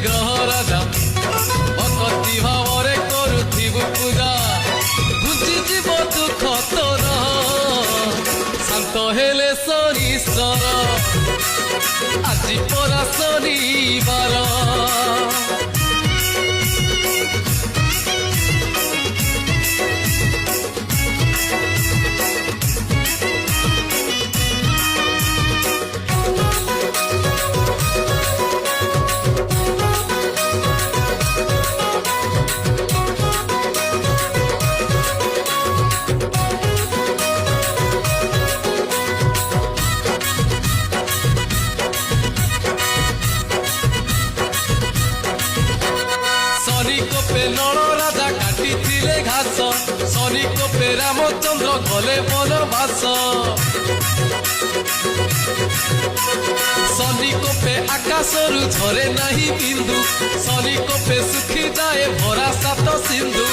ଗ୍ରହ ରାଜା ଭକ୍ତି ଭାବରେ କରୁଥିବୁ ପୂଜା ବୁଝିଯିବ ଦୁଃଖ ତୋର ଶାନ୍ତ ହେଲେ ଶନିଶ୍ଚର ଆଜି ପରା ଶନିବାର নল রাজা কাটিলে ঘাস শনি কোপে রামচন্দ্র গলে বনবাস শনি কোপে আকাশরু ঝরে নাহি বিন্দু শনি কোপে শুখি যায় ভরা সাত সিন্ধু